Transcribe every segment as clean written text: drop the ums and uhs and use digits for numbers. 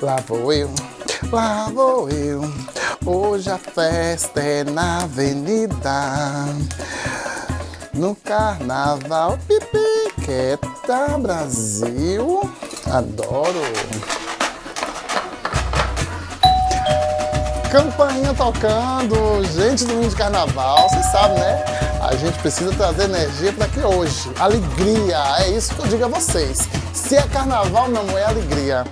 lá vou eu. Hoje a festa é na avenida. No carnaval, pipiqueta, Brasil. Adoro. Campainha tocando, gente, domingo de carnaval, vocês sabem, né? A gente precisa trazer energia para aqui hoje. Alegria, é isso que eu digo a vocês. Se é carnaval, não é alegria.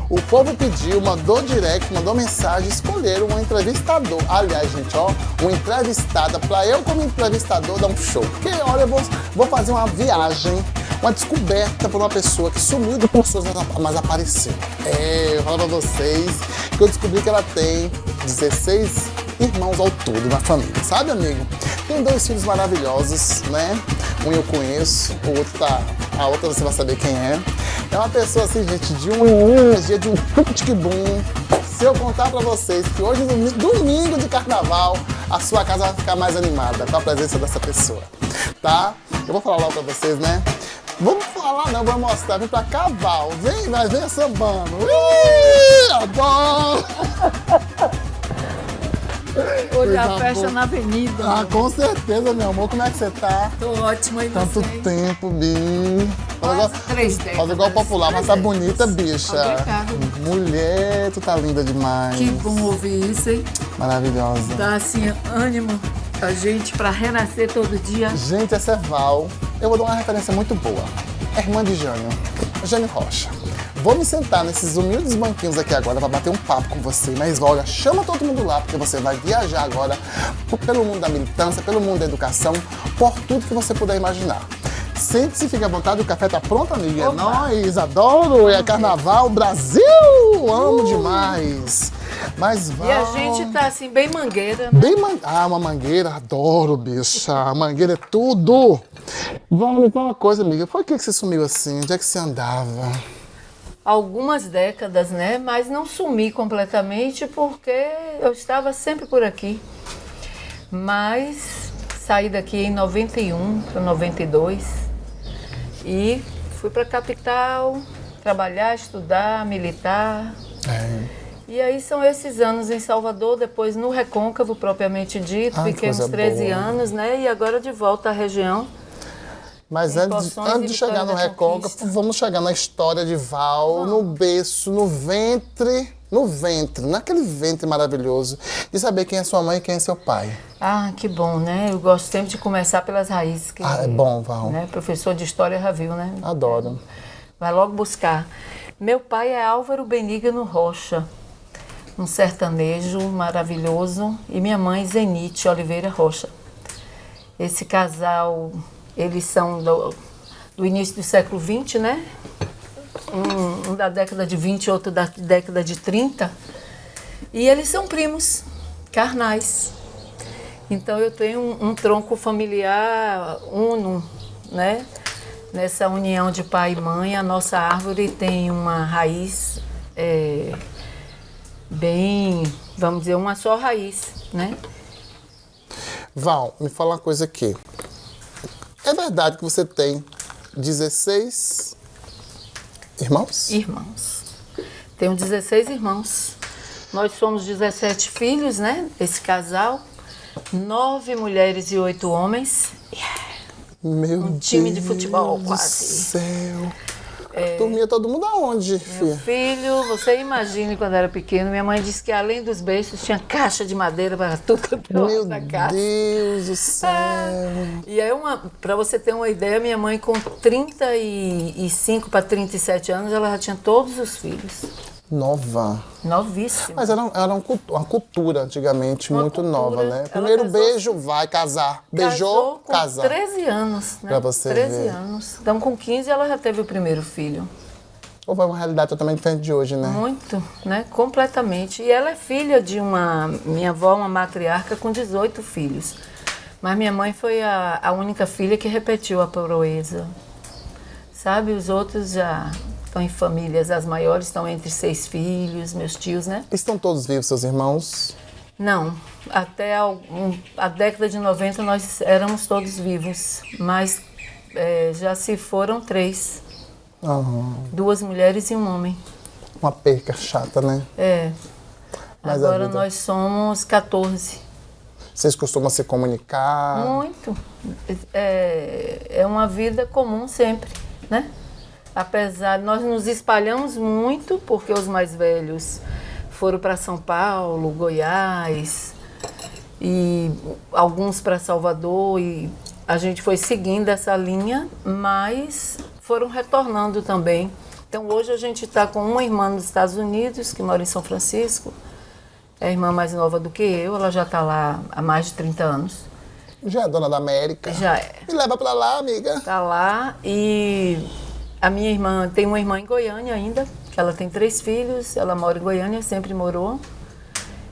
O povo pediu, mandou direct, mandou mensagem, escolheram um entrevistador. Aliás, gente, ó, uma entrevistada, para eu como entrevistador dar um show. Porque, olha, eu vou fazer uma viagem, uma descoberta por uma pessoa que sumiu de pessoas, mas apareceu. Eu falo pra vocês que eu descobri que ela tem 16 irmãos ao todo na família, sabe, amigo? Tem 2 filhos maravilhosos, né? Um eu conheço, a outra você vai saber quem é. É uma pessoa assim, gente, de uma energia, de um tic-bum. Se eu contar pra vocês que hoje, domingo de carnaval, a sua casa vai ficar mais animada com a presença dessa pessoa, tá? Eu vou falar logo pra vocês, né? Vamos falar não, vamos mostrar, vem pra cá, Val, vem sambando. Adoro! Hoje a festa na avenida. Ah, com certeza, meu amor. Como é que você tá? Tô ótima, e Tanto você? tempo, Bi. Quase 3 décadas. Faz igual popular, mas tá bonita, bicha. Obrigada. Mulher, tu tá linda demais. Que bom ouvir isso, hein? Maravilhosa. Dá assim ânimo a gente pra renascer todo dia. Gente, essa é Val. Eu vou dar uma referência muito boa. É irmã de Jânio. Jânio Rocha. Vou me sentar nesses humildes banquinhos aqui agora para bater um papo com você. Mas olha, chama todo mundo lá, porque você vai viajar agora pelo mundo da militância, pelo mundo da educação, por tudo que você puder imaginar. Sente-se, fique à vontade, o café tá pronto, amiga. É nóis, adoro, é carnaval, Brasil! Amo demais. Mas vai. E a gente tá assim, bem mangueira, né? Uma mangueira, adoro, bicha. A mangueira é tudo. Vamos me falar uma coisa, amiga. Por que você sumiu assim? Onde é que você andava? Algumas décadas, né? Mas não sumi completamente porque eu estava sempre por aqui. Mas saí daqui em 91 para 92 e fui para a capital trabalhar, estudar, militar. E aí são esses anos em Salvador, depois no Recôncavo, propriamente dito. Fiquei uns 13 anos, né? E agora de volta à região. Mas antes de chegar no Recôncavo, vamos chegar na história de Val, no berço, no ventre, naquele ventre maravilhoso, de saber quem é sua mãe e quem é seu pai. Ah, que bom, né? Eu gosto sempre de começar pelas raízes. É bom, Val. Né? Professor de História já viu, né? Adoro. Vai logo buscar. Meu pai é Álvaro Benigno Rocha, um sertanejo maravilhoso, e minha mãe Zenite Oliveira Rocha. Esse casal... Eles são do início do século XX, né? Um da década de 20, outro da década de 30. E eles são primos, carnais. Então eu tenho um tronco familiar uno, né? Nessa união de pai e mãe, a nossa árvore tem uma raiz bem, vamos dizer, uma só raiz, né? Val, me fala uma coisa aqui. É verdade que você tem 16 irmãos? Irmãos. Tenho 16 irmãos. Nós somos 17 filhos, né? Esse casal. 9 mulheres e 8 homens. Meu time de Deus futebol, do quase. céu. Dormia todo mundo aonde, filha? Meu filho, você imagine quando era pequeno, minha mãe disse que além dos berços tinha caixa de madeira para tudo na casa. Meu Deus do céu. E aí, para você ter uma ideia, minha mãe com 35 para 37 anos, ela já tinha todos os filhos. Nova. Novíssima. Mas era uma cultura antigamente muito nova, né? Primeiro beijo, vai casar. Beijou, com casar. 13 anos, né? Pra você 13 ver. anos. Então, com 15, ela já teve o primeiro filho. Ou foi uma realidade totalmente diferente de hoje, né? Muito, né? Completamente. E ela é filha de minha avó, uma matriarca, com 18 filhos. Mas minha mãe foi a única filha que repetiu a proeza. Sabe, os outros já estão em famílias, as maiores estão entre 6 filhos, meus tios, né? Estão todos vivos, seus irmãos? Não, até a década de 90 nós éramos todos vivos, mas já se foram 3. Uhum. 2 mulheres e um homem. Uma perca chata, né? É. Mas a Agora vida- nós somos 14. Vocês costumam se comunicar? Muito. É uma vida comum sempre, né? Apesar, nós nos espalhamos muito, porque os mais velhos foram para São Paulo, Goiás, e alguns para Salvador, e a gente foi seguindo essa linha, mas foram retornando também. Então hoje a gente está com uma irmã nos Estados Unidos, que mora em São Francisco, é a irmã mais nova do que eu, ela já está lá há mais de 30 anos. Já é dona da América. Já é. Me leva pra lá, amiga. Está lá e a minha irmã, tem uma irmã em Goiânia ainda, que ela tem 3 filhos, ela mora em Goiânia, sempre morou.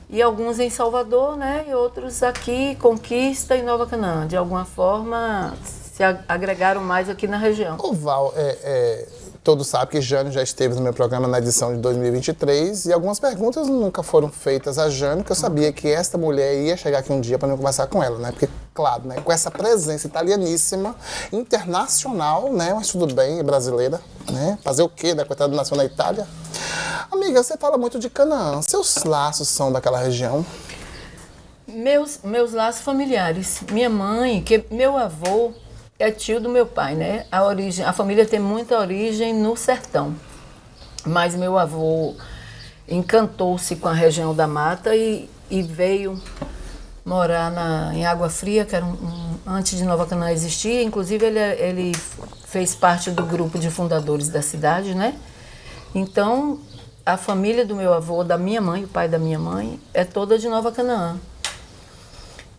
E alguns em Salvador, né? E outros aqui, Conquista e Nova Canaã. De alguma forma, se agregaram mais aqui na região. O Val, todos sabem que Jânio já esteve no meu programa na edição de 2023 e algumas perguntas nunca foram feitas a Jânio, que eu sabia que esta mulher ia chegar aqui um dia para eu conversar com ela, né? Porque, claro, né, com essa presença italianíssima, internacional, né? Mas tudo bem, é brasileira, né? Fazer o quê, né? Coitada, nasceu na Itália. Amiga, você fala muito de Canaã. Seus laços são daquela região? Meus laços familiares. Minha mãe, que meu avô é tio do meu pai, né? A família tem muita origem no sertão. Mas meu avô encantou-se com a região da mata e veio morar em Água Fria, que era antes de Nova Canaã existir. Inclusive, ele fez parte do grupo de fundadores da cidade, né? Então, a família do meu avô, da minha mãe, o pai da minha mãe, é toda de Nova Canaã.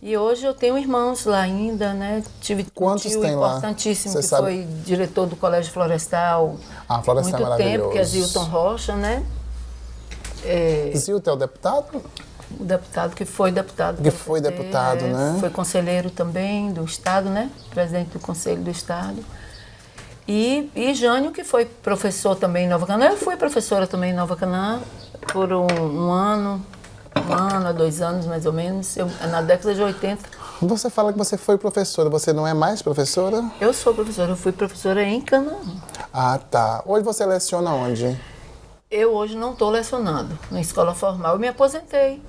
E hoje eu tenho irmãos lá ainda, né? Tive Quantos um tio tem lá? importantíssimo Você que sabe? foi diretor do Colégio Florestal Florestal é muito tempo, que é maravilhoso. Zilton Rocha, né? Zilton é o deputado? O deputado que foi deputado. Que foi deputado, né? Foi conselheiro também do Estado, né? Presidente do Conselho do Estado. E Jânio, que foi professor também em Nova Canaã. Eu fui professora também em Nova Canaã por um ano a 2 anos mais ou menos, na década de 80. Você fala que você foi professora, você não é mais professora? Eu sou professora, eu fui professora em Canaã. Ah, tá. Hoje você leciona onde? Eu hoje não estou lecionando na escola formal, eu me aposentei.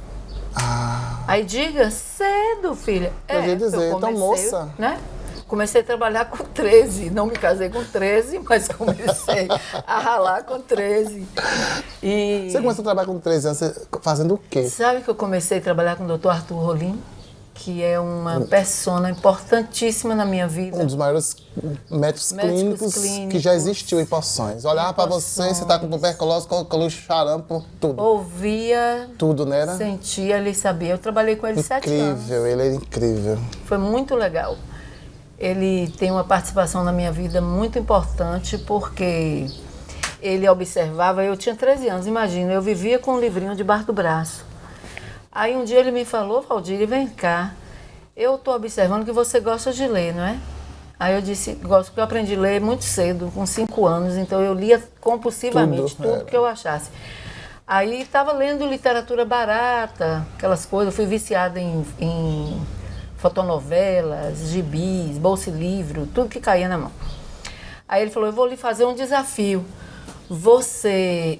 Aí diga, cedo, filha. Eu ia dizer, eu então, moça. Né? Comecei a trabalhar com 13, não me casei com 13, mas comecei a ralar com 13. E Você começou a trabalhar com 13 anos, fazendo o quê? sabe que eu comecei a trabalhar com o Dr. Arthur Rolim, que é uma persona importantíssima na minha vida. Um dos maiores médicos clínicos que já existiu em Poções. Olhar pra você, você tá com tuberculose, colocou xarampo, tudo. Ouvia, Tudo, né? Era sentia, ele sabia. Eu trabalhei com ele 7 anos. incrível, ele é incrível. Foi muito legal. Ele tem uma participação na minha vida muito importante porque ele observava, eu tinha 13 anos, imagina, eu vivia com um livrinho debaixo do braço. Aí um dia ele me falou, Valdir, vem cá, eu estou observando que você gosta de ler, não é? Aí eu disse, gosto, porque eu aprendi a ler muito cedo, com 5 anos, então eu lia compulsivamente tudo que eu achasse. Aí estava lendo literatura barata, aquelas coisas, eu fui viciada em fotonovelas, gibis, bolsa e livro, tudo que caía na mão. Aí ele falou, eu vou lhe fazer um desafio.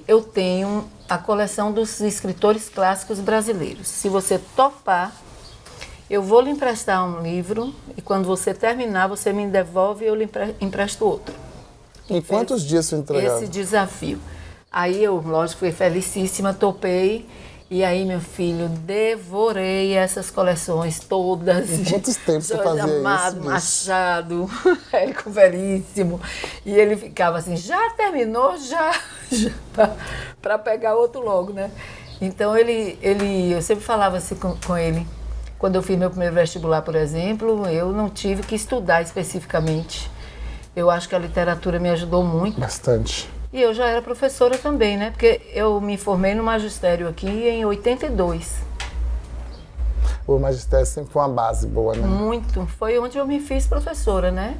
Eu tenho a coleção dos escritores clássicos brasileiros. Se você topar, eu vou lhe emprestar um livro e quando você terminar, você me devolve e eu lhe empresto outro. Em quantos dias você entregava? Esse desafio. Aí eu, lógico, fui felicíssima, topei. E aí, meu filho, devorei essas coleções todas. Quantos tempos você fazia Amado, isso? Machado, Érico Veríssimo. E ele ficava assim, já terminou? Já para pegar outro logo, né? Então, eu sempre falava assim com ele. Quando eu fiz meu primeiro vestibular, por exemplo, eu não tive que estudar especificamente. Eu acho que a literatura me ajudou muito. Bastante. E eu já era professora também, né? Porque eu me formei no magistério aqui em 82. O magistério sempre foi uma base boa, né? Muito. Foi onde eu me fiz professora, né?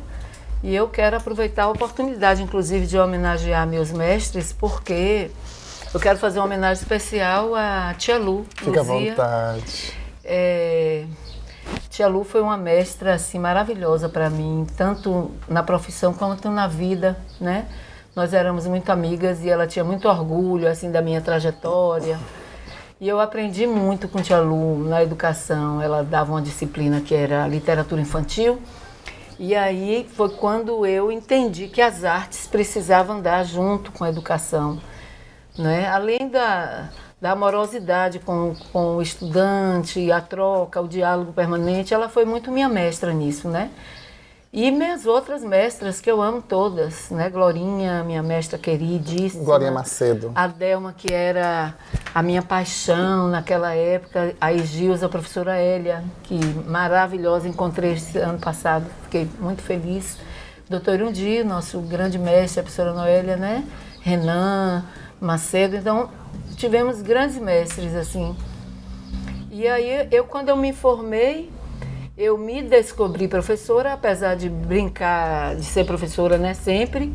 E eu quero aproveitar a oportunidade, inclusive, de homenagear meus mestres, porque eu quero fazer uma homenagem especial à Tia Lu. Fica à Luzia. vontade. Tia Lu foi uma mestra assim, maravilhosa para mim, tanto na profissão quanto na vida, né? nós éramos muito amigas e ela tinha muito orgulho assim da minha trajetória. E eu aprendi muito com Tia Lu na educação. Ela dava uma disciplina que era literatura infantil. E aí foi quando eu entendi que as artes precisavam andar junto com a educação, né? Além da amorosidade com o estudante, a troca, o diálogo permanente, ela foi muito minha mestra nisso, né? E minhas outras mestras, que eu amo todas, né? Glorinha, minha mestra queridíssima. Glorinha Macedo. A Delma, que era a minha paixão naquela época. A Egilza, a professora Hélia, que maravilhosa, encontrei esse ano passado, fiquei muito feliz. Doutor Undi, nosso grande mestre, a professora Noélia, né? Renan Macedo. Então, tivemos grandes mestres, assim. E aí, quando eu me formei, eu me descobri professora, apesar de brincar de ser professora, né, sempre,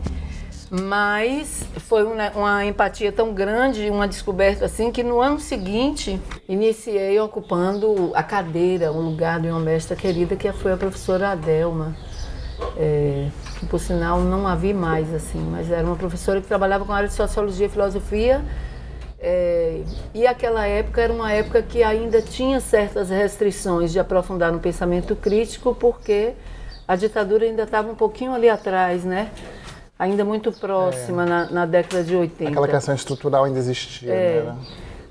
mas foi uma empatia tão grande, uma descoberta assim, que no ano seguinte iniciei ocupando a cadeira, o lugar de uma mestra querida, que foi a professora Adelma, que por sinal não a vi mais, assim, mas era uma professora que trabalhava com a área de Sociologia e Filosofia. E aquela época era uma época que ainda tinha certas restrições de aprofundar no pensamento crítico, porque a ditadura ainda estava um pouquinho ali atrás, né? Ainda muito próxima na década de 80. Aquela questão estrutural ainda existia, né?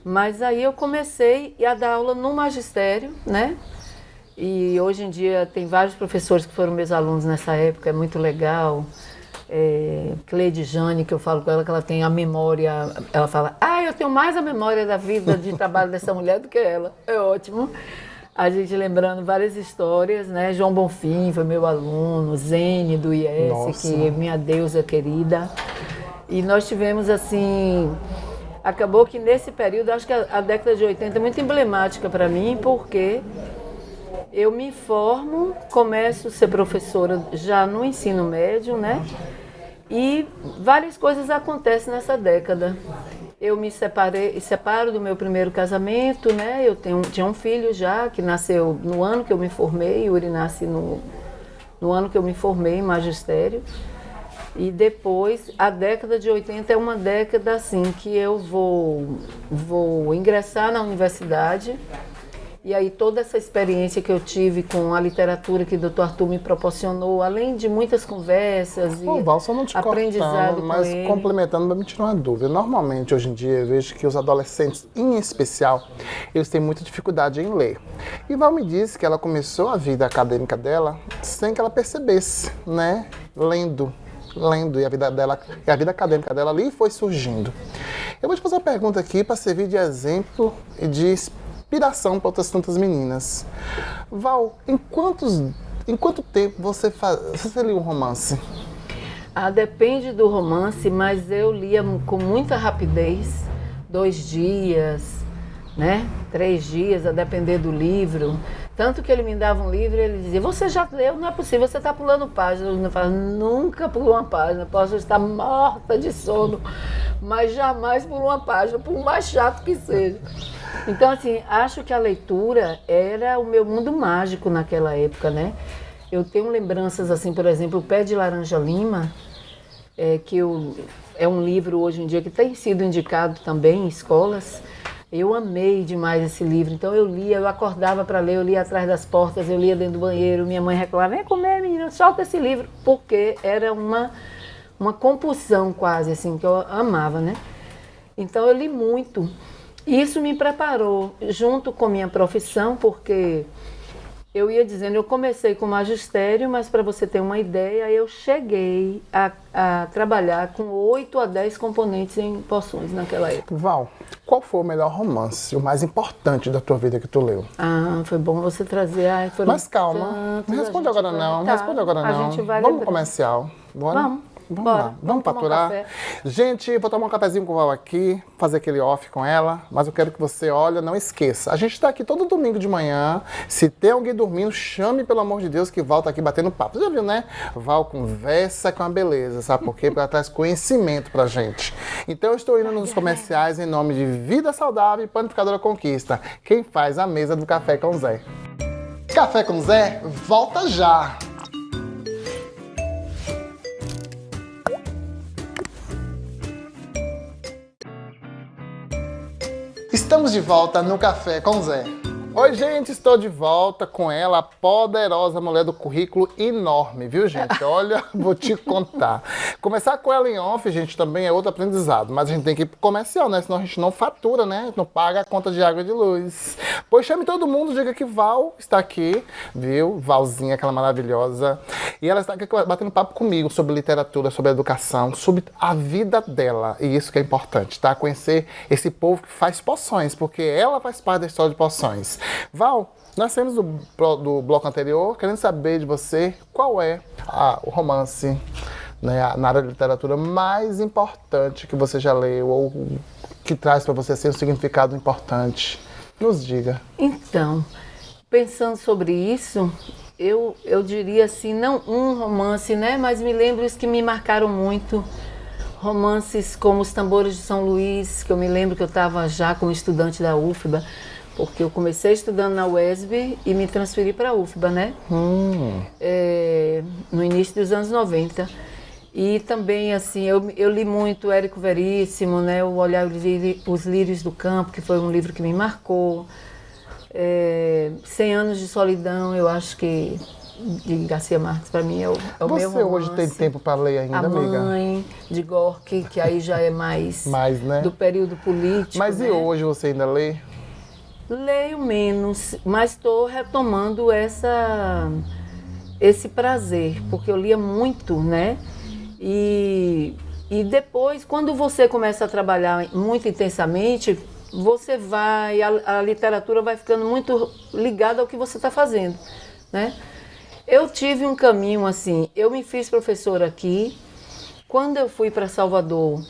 Mas aí eu comecei a dar aula no magistério, né? E hoje em dia tem vários professores que foram meus alunos nessa época, é muito legal. Cleide Jane, que eu falo com ela, que ela tem a memória, ela fala, eu tenho mais a memória da vida de trabalho dessa mulher do que ela, é ótimo. A gente lembrando várias histórias, né? João Bonfim foi meu aluno, Zene do IES, Nossa. que é minha deusa querida. E nós tivemos assim, acabou que nesse período, acho que a década de 80 é muito emblemática para mim, porque eu me formo, começo a ser professora já no ensino médio, né? E várias coisas acontecem nessa década. Eu me separo do meu primeiro casamento, né? Eu tinha um filho já, que nasceu no ano que eu me formei, o Yuri nasce no ano que eu me formei em magistério. E depois, a década de 80 é uma década assim, que eu vou ingressar na universidade. E aí toda essa experiência que eu tive com a literatura que o Dr. Arthur me proporcionou, além de muitas conversas e Val, só não te aprendizado cortando, mas com ele. complementando, me tirou uma dúvida. Normalmente, hoje em dia, eu vejo que os adolescentes, em especial, eles têm muita dificuldade em ler. E Val me disse que ela começou a vida acadêmica dela sem que ela percebesse, né? Lendo, e a vida acadêmica dela ali foi surgindo. Eu vou te fazer uma pergunta aqui para servir de exemplo e de inspiração para outras tantas meninas. Val, em quanto tempo você lia um romance? Depende do romance, mas eu lia com muita rapidez, 2 dias, né? 3 dias, a depender do livro. Tanto que ele me dava um livro e ele dizia, você já leu? Não é possível, você está pulando página. Eu falava, nunca pulo uma página, posso estar morta de sono, mas jamais pulo uma página, por mais chato que seja. Então, assim, acho que a leitura era o meu mundo mágico naquela época, né? Eu tenho lembranças, assim, por exemplo, O Pé de Laranja Lima, é um livro hoje em dia que tem sido indicado também em escolas. Eu amei demais esse livro, então eu lia, eu acordava para ler, eu lia atrás das portas, eu lia dentro do banheiro, minha mãe reclamava, vem comer, menina, solta esse livro, porque era uma compulsão quase, assim, que eu amava, né? Então eu li muito. Isso me preparou junto com minha profissão, porque eu ia dizendo, eu comecei com magistério, mas para você ter uma ideia, eu cheguei a trabalhar com 8 a 10 componentes em poções naquela época. Val, qual foi o melhor romance, o mais importante da tua vida que tu leu? Foi bom você trazer. Mas calma, não responde agora não, responde agora não. A gente vai Vamos lembrar. pro comercial, bora? Vamos Bora. lá, vamos faturar. Um Gente, vou tomar um cafezinho com o Val aqui, fazer aquele off com ela, mas eu quero que você, olha, não esqueça. A gente está aqui todo domingo de manhã. Se tem alguém dormindo, chame, pelo amor de Deus, que Val tá aqui batendo papo. Você já viu, né? Val conversa com a beleza, sabe por quê? Porque ela traz conhecimento pra gente. Então eu estou indo nos comerciais em nome de Vida Saudável e Panificadora Conquista. Quem faz a mesa do Café com Zé. Café com Zé, volta já! Estamos de volta no Café com Zé. Oi, gente, estou de volta com ela, a poderosa mulher do currículo enorme, viu, gente? Olha, vou te contar. Começar com ela em off, gente, também é outro aprendizado, mas a gente tem que ir pro comercial, né? Senão a gente não fatura, né? Não paga a conta de água e de luz. Pois chame todo mundo, diga que Val está aqui, viu? Valzinha, aquela maravilhosa. E ela está aqui batendo papo comigo sobre literatura, sobre educação, sobre a vida dela. E isso que é importante, tá? Conhecer esse povo que faz poções, porque ela faz parte da história de poções. Val, nós saímos do bloco anterior querendo saber de você qual é o romance, né, na área de literatura mais importante que você já leu ou que traz para você assim, um significado importante. Nos diga. Então, pensando sobre isso, eu diria assim, não um romance, né, mas me lembro os que me marcaram muito. Romances como Os Tambores de São Luís, que eu me lembro que eu estava já como estudante da UFBA, porque eu comecei estudando na UESB e me transferi para a UFBA, né? No início dos anos 90. E também, assim, eu li muito Érico Veríssimo, né? O Olhar os Lírios do Campo, que foi um livro que me marcou. 100 Anos de Solidão, eu acho que de Garcia Marques, para mim, é o meu romance. Você hoje tem tempo para ler ainda, amiga? A Mãe, de Gorky, que aí já é mais né? do período político. Mas né? E hoje você ainda lê? Leio menos, mas estou retomando esse prazer, porque eu lia muito, né? E depois, quando você começa a trabalhar muito intensamente, a literatura vai ficando muito ligada ao que você está fazendo, né? Eu tive um caminho assim, eu me fiz professora aqui, quando eu fui para Salvador,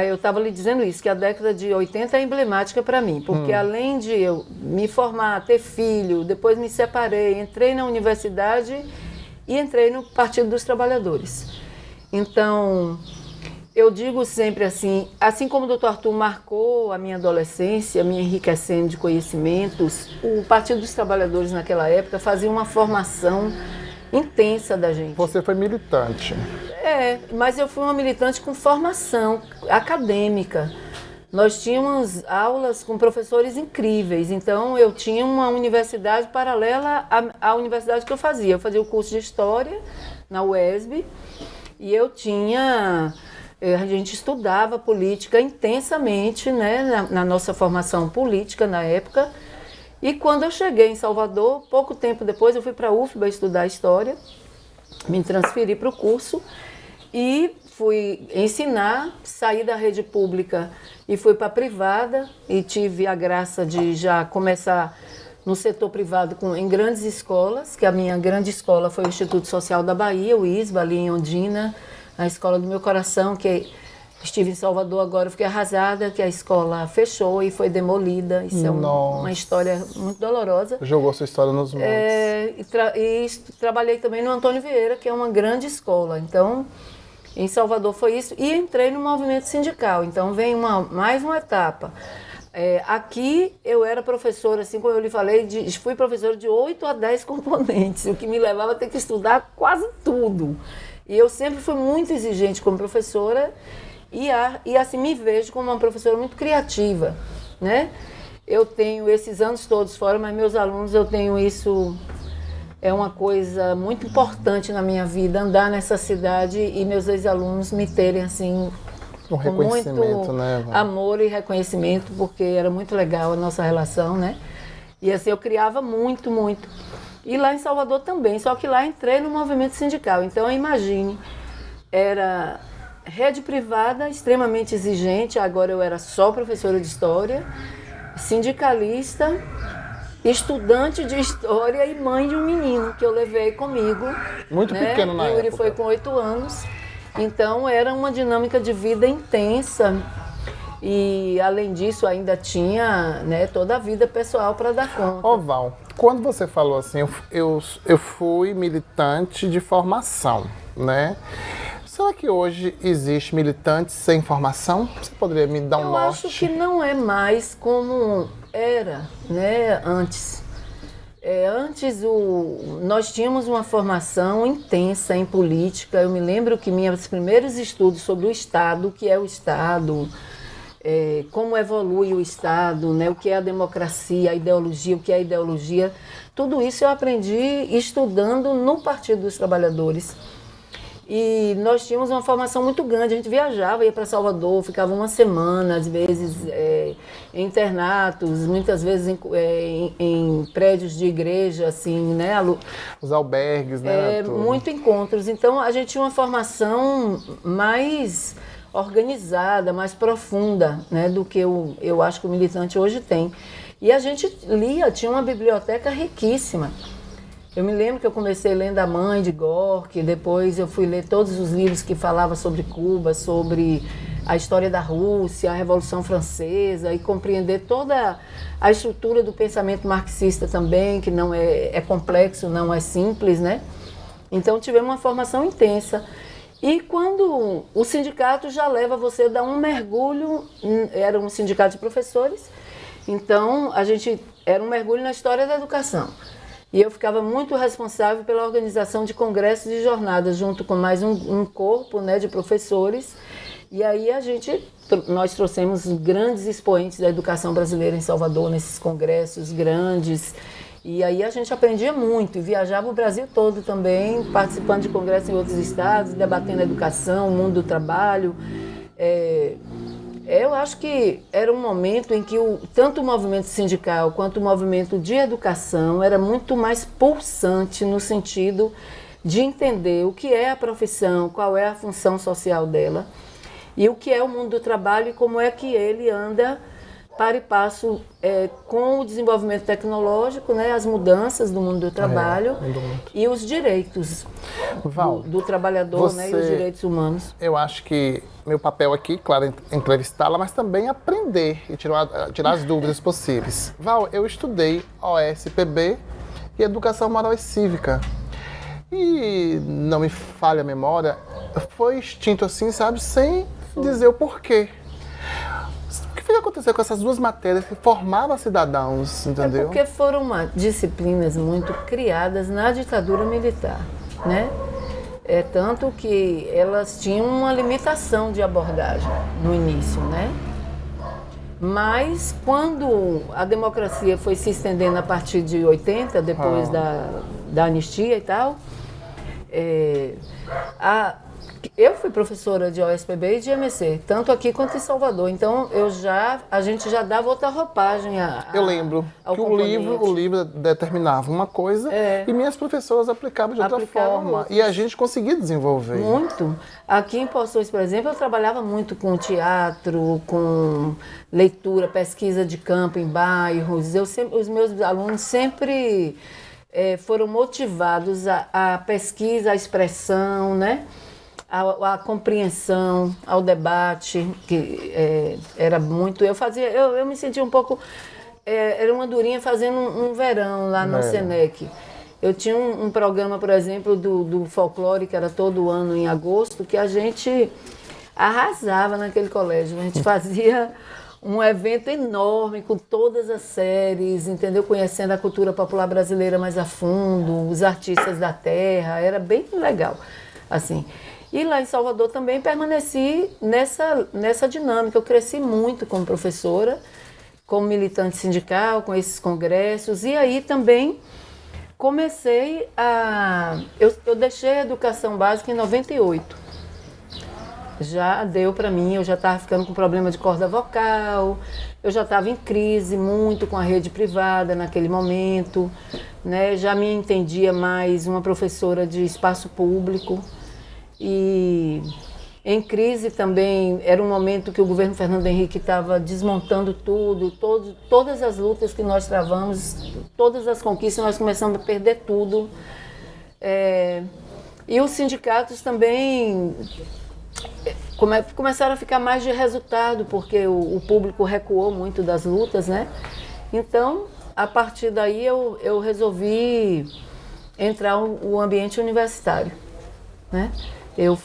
eu estava lhe dizendo isso, que a década de 80 é emblemática para mim, porque além de eu me formar, ter filho, depois me separei, entrei na universidade e entrei no Partido dos Trabalhadores. Então, eu digo sempre assim como o Dr. Arthur marcou a minha adolescência, me enriquecendo de conhecimentos, o Partido dos Trabalhadores naquela época fazia uma formação intensa da gente. Você foi militante. Mas eu fui uma militante com formação acadêmica. Nós tínhamos aulas com professores incríveis, então eu tinha uma universidade paralela à universidade que eu fazia. Eu fazia o curso de História na UESB e a gente estudava política intensamente, né, na nossa formação política na época. E quando eu cheguei em Salvador, pouco tempo depois eu fui para a UFBA estudar História, me transferi para o curso e fui ensinar, saí da rede pública e fui para a privada e tive a graça de já começar no setor privado em grandes escolas, que a minha grande escola foi o Instituto Social da Bahia, o ISBA, ali em Ondina, a escola do meu coração, que estive em Salvador agora, eu fiquei arrasada que a escola fechou e foi demolida. Isso é uma história muito dolorosa. Jogou sua história nos montes. E trabalhei também no Antônio Vieira, que é uma grande escola. Então, em Salvador foi isso. E entrei no movimento sindical. Então, vem mais uma etapa. Aqui eu era professora, assim como eu lhe falei, fui professora de 8 a 10 componentes, o que me levava a ter que estudar quase tudo. E eu sempre fui muito exigente como professora e assim me vejo como uma professora muito criativa, né? Eu tenho esses anos todos fora, mas meus alunos, eu tenho isso, é uma coisa muito importante na minha vida, andar nessa cidade e meus ex-alunos me terem assim, um reconhecimento, muito né, amor e reconhecimento, porque era muito legal a nossa relação, né? E assim, eu criava muito, muito. E lá em Salvador também, só que lá entrei no movimento sindical. Então, imagine, era rede privada, extremamente exigente, agora eu era só professora de História, sindicalista, estudante de História e mãe de um menino que eu levei comigo. Muito pequeno na época. Yuri foi com 8 anos. Então, era uma dinâmica de vida intensa e, além disso, ainda tinha, né, toda a vida pessoal para dar conta. Val, quando você falou assim, eu fui militante de formação, né? Será que hoje existe militantes sem formação? Você poderia me dar um norte? Eu acho que não é mais como era, né, antes. Nós tínhamos uma formação intensa em política. Eu me lembro que meus primeiros estudos sobre o Estado, o que é o Estado, como evolui o Estado, né? O que é a democracia, a ideologia, o que é a ideologia. Tudo isso eu aprendi estudando no Partido dos Trabalhadores. E nós tínhamos uma formação muito grande, a gente viajava, ia para Salvador, ficava uma semana, às vezes em internatos, muitas vezes em prédios de igreja, assim, né? Os albergues, né? Muito encontros. Então a gente tinha uma formação mais organizada, mais profunda, né? Do que eu acho que o militante hoje tem. E a gente lia, tinha uma biblioteca riquíssima. Eu me lembro que eu comecei lendo A Mãe, de Gorky, depois eu fui ler todos os livros que falavam sobre Cuba, sobre a história da Rússia, a Revolução Francesa, e compreender toda a estrutura do pensamento marxista também, que não é complexo, não é simples, né? Então tivemos uma formação intensa. E quando o sindicato já leva você a dar um mergulho, era um sindicato de professores, então a gente era um mergulho na história da educação. E eu ficava muito responsável pela organização de congressos e jornadas, junto com mais um corpo, né, de professores. E aí nós trouxemos grandes expoentes da educação brasileira em Salvador, nesses congressos grandes. E aí a gente aprendia muito e viajava o Brasil todo também, participando de congressos em outros estados, debatendo a educação, o mundo do trabalho. Eu acho que era um momento em que tanto o movimento sindical quanto o movimento de educação era muito mais pulsante no sentido de entender o que é a profissão, qual é a função social dela e o que é o mundo do trabalho e como é que ele anda para e passo com o desenvolvimento tecnológico, né, as mudanças do mundo do trabalho e os direitos do trabalhador, né, e os direitos humanos. Eu acho que meu papel aqui, claro, é entrevistá-la, mas também aprender e tirar as dúvidas possíveis. Val, eu estudei OSPB e Educação Moral e Cívica. E, não me falha a memória, foi extinto assim, sabe, sem dizer o porquê. O que aconteceu com essas duas matérias que formavam cidadãos, entendeu? Porque foram disciplinas muito criadas na ditadura militar, né? Tanto que elas tinham uma limitação de abordagem no início, né? Mas quando a democracia foi se estendendo a partir de 80, depois da anistia e tal, eu fui professora de OSPB e de EMC, tanto aqui quanto em Salvador. Então a gente já dava outra roupagem Eu lembro que o livro determinava uma coisa e minhas professoras aplicavam de outra forma. E a gente conseguia desenvolver. Muito. Aqui em Poços, por exemplo, eu trabalhava muito com teatro, com leitura, pesquisa de campo em bairros. Os meus alunos sempre foram motivados à pesquisa, à expressão, né? A compreensão, ao debate, que era muito... Eu me sentia um pouco... era uma durinha fazendo um verão lá no Senec. Eu tinha um programa, por exemplo, do folclore, que era todo ano em agosto, que a gente arrasava naquele colégio. A gente fazia um evento enorme com todas as séries, entendeu? Conhecendo a cultura popular brasileira mais a fundo, os artistas da terra, era bem legal, assim. E lá em Salvador também permaneci nessa dinâmica. Eu cresci muito como professora, como militante sindical, com esses congressos. E aí também comecei eu deixei a educação básica em 98. Já deu para mim, eu já estava ficando com problema de corda vocal, eu já estava em crise muito com a rede privada naquele momento, né? Já me entendia mais uma professora de espaço público. E em crise também, era um momento que o governo Fernando Henrique estava desmontando tudo, todas as lutas que nós travamos, todas as conquistas, nós começamos a perder tudo. E os sindicatos também começaram a ficar mais de resultado, porque o público recuou muito das lutas, né? Então, a partir daí, eu resolvi entrar no ambiente universitário, né? Eu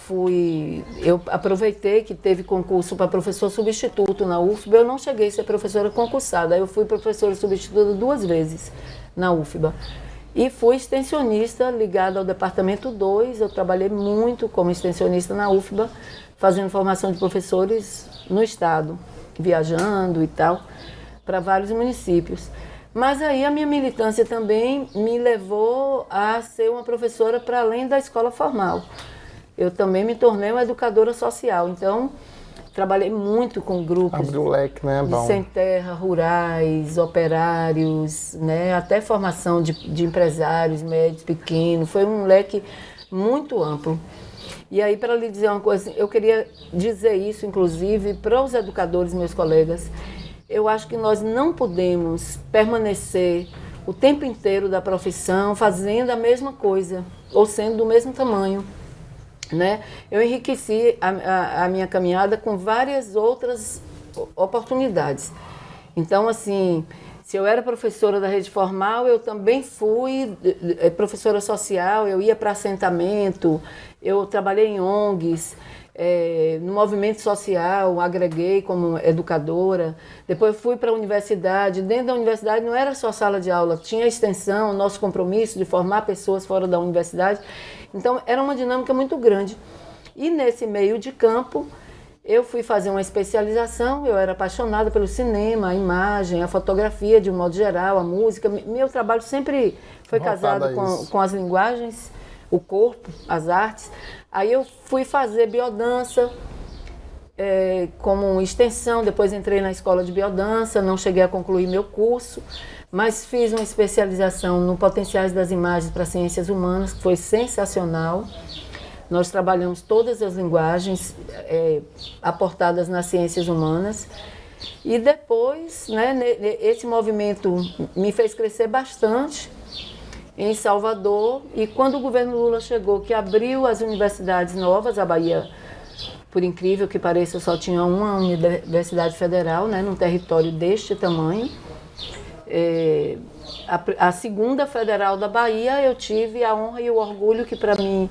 aproveitei que teve concurso para professor substituto na UFBA, eu não cheguei a ser professora concursada, eu fui professora substituta 2 vezes na UFBA. E fui extensionista ligada ao Departamento 2, eu trabalhei muito como extensionista na UFBA, fazendo formação de professores no Estado. viajando e tal, para vários municípios. Mas aí a minha militância também me levou a ser uma professora para além da escola formal. Eu também me tornei uma educadora social, então trabalhei muito com grupos Abriu o leque, né? de sem terra, rurais, operários, né? Até formação de empresários, médios, pequenos. Foi um leque muito amplo. E aí, para lhe dizer uma coisa, eu queria dizer isso, inclusive, para os educadores, meus colegas. Eu acho que nós não podemos permanecer o tempo inteiro da profissão fazendo a mesma coisa ou sendo do mesmo tamanho, né? Eu enriqueci a minha caminhada com várias outras oportunidades. Então, assim, se eu era professora da rede formal, eu também fui professora social, eu ia para assentamento, eu trabalhei em ONGs, no movimento social, agreguei como educadora. Depois fui para a universidade. Dentro da universidade não era só sala de aula, tinha extensão, nosso compromisso de formar pessoas fora da universidade. Então era uma dinâmica muito grande. E nesse meio de campo, eu fui fazer uma especialização. Eu era apaixonada pelo cinema, a imagem, a fotografia de um modo geral, a música. Meu trabalho sempre foi casado com as linguagens, o corpo, as artes. Aí eu fui fazer biodança como extensão, depois entrei na escola de biodança, não cheguei a concluir meu curso, mas fiz uma especialização no Potenciais das Imagens para Ciências Humanas, que foi sensacional. Nós trabalhamos todas as linguagens aportadas nas ciências humanas. E depois, né, esse movimento me fez crescer bastante em Salvador, e quando o governo Lula chegou, que abriu as universidades novas, a Bahia, por incrível que pareça, só tinha uma universidade federal, né, num território deste tamanho. A segunda federal da Bahia, eu tive a honra e o orgulho, que para mim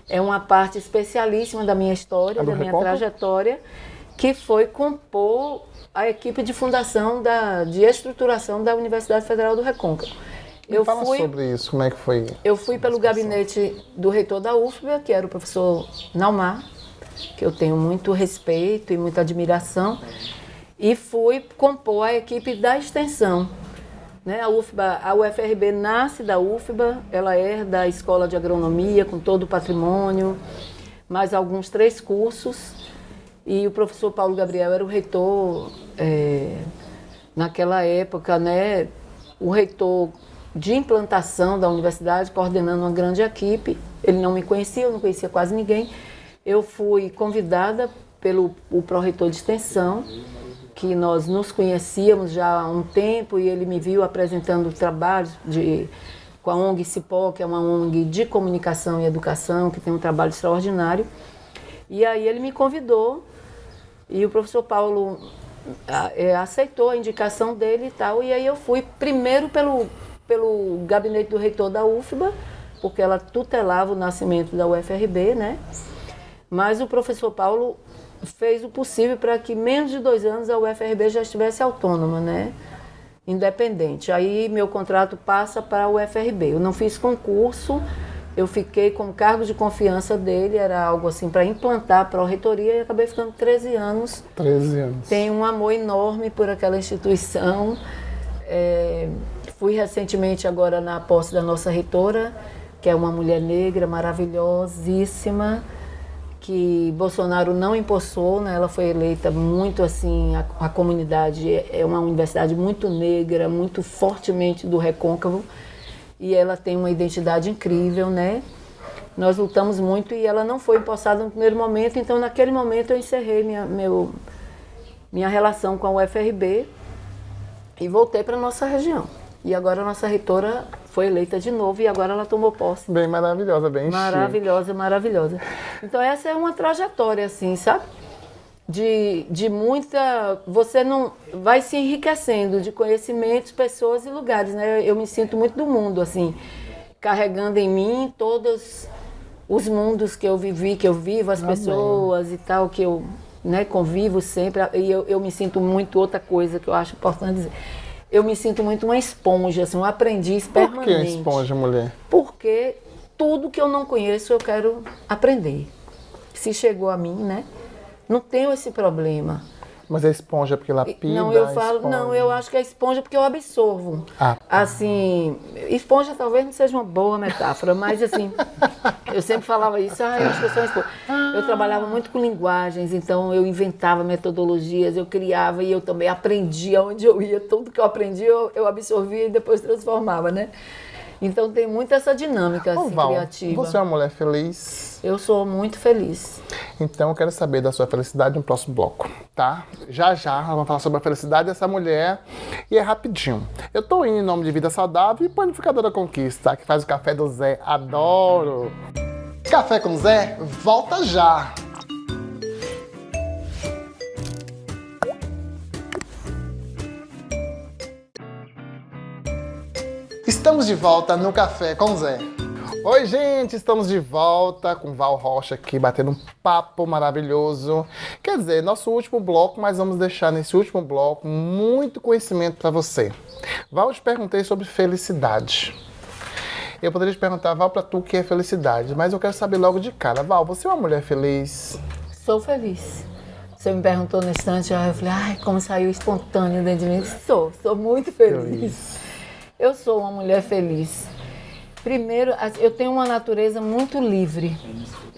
é uma parte especialíssima da minha história, da minha trajetória, que foi compor a equipe de fundação, de estruturação da Universidade Federal do Recôncavo. Fala sobre isso, como é que foi? Eu fui pelo gabinete do reitor da UFBA, que era o professor Naumar, que eu tenho muito respeito e muita admiração, e fui compor a equipe da extensão. Né? A UFRB nasce da UFBA, ela herda a Escola de Agronomia, com todo o patrimônio, mais alguns 3 cursos, e o professor Paulo Gabriel era o reitor naquela época, né? O reitor de implantação da universidade, coordenando uma grande equipe. Ele não me conhecia, eu não conhecia quase ninguém. Eu fui convidada pelo pró-reitor de extensão, que nós nos conhecíamos já há um tempo, e ele me viu apresentando trabalhos com a ONG Cipó, que é uma ONG de comunicação e educação, que tem um trabalho extraordinário. E aí ele me convidou, e o professor Paulo aceitou a indicação dele e tal, e aí eu fui primeiro pelo gabinete do reitor da UFBA, porque ela tutelava o nascimento da UFRB, né? Mas o professor Paulo fez o possível para que menos de 2 anos a UFRB já estivesse autônoma, né? Independente. Aí meu contrato passa para a UFRB. Eu não fiz concurso, eu fiquei com cargo de confiança dele, era algo assim para implantar a pró-reitoria, e acabei ficando 13 anos. 13 anos. Tenho um amor enorme por aquela instituição. Fui recentemente agora na posse da nossa reitora, que é uma mulher negra maravilhosíssima, que Bolsonaro não empossou, né? Ela foi eleita muito assim, a comunidade é uma universidade muito negra, muito fortemente do Recôncavo, e ela tem uma identidade incrível, né? Nós lutamos muito e ela não foi empossada no primeiro momento, então naquele momento eu encerrei minha relação com a UFRB e voltei para a nossa região. E agora a nossa reitora foi eleita de novo e agora ela tomou posse. Bem maravilhosa, bem maravilhosa, chique. Maravilhosa. Então essa é uma trajetória, assim, sabe? De muita... Você não vai se enriquecendo de conhecimentos, pessoas e lugares, né? Eu me sinto muito do mundo, assim, carregando em mim todos os mundos que eu vivi, que eu vivo, as pessoas e tal, que eu, né, convivo sempre. E eu me sinto muito outra coisa que eu acho importante dizer. Eu me sinto muito uma esponja, assim, um aprendiz permanente. Por que esponja, mulher? Porque tudo que eu não conheço eu quero aprender. Se chegou a mim, né? Não tenho esse problema. Mas a esponja porque lapida, Não, eu falo, esponja. não, eu acho que é esponja porque eu absorvo. Ah. Assim, esponja talvez não seja uma boa metáfora, mas assim, eu sempre falava isso, eu acho que eu sou uma esponja. Eu trabalhava muito com linguagens, então eu inventava metodologias, eu criava e eu também aprendia onde eu ia, tudo que eu aprendia eu absorvia e depois transformava, né? Então tem muito essa dinâmica assim, Val, criativa. você é uma mulher feliz? Eu sou muito feliz. Então eu quero saber da sua felicidade no próximo bloco, tá? Já nós vamos falar sobre a felicidade dessa mulher e é rapidinho. Eu tô indo em nome de Vida Saudável e Panificadora Conquista, que faz o café do Zé, adoro! Café com Zé, volta já! Estamos de volta no Café com Zé. Oi, gente, estamos de volta com Val Rocha aqui, batendo um papo maravilhoso. Quer dizer, nosso último bloco, mas vamos deixar nesse último bloco muito conhecimento para você. Val, eu te perguntei sobre felicidade. Eu poderia te perguntar, Val, para tu o que é felicidade, mas eu quero saber logo de cara. Val, você é uma mulher feliz? Sou feliz. Você me perguntou no instante, eu falei, como saiu espontâneo dentro de mim. Sou muito feliz. Eu sou uma mulher feliz. Primeiro, eu tenho uma natureza muito livre.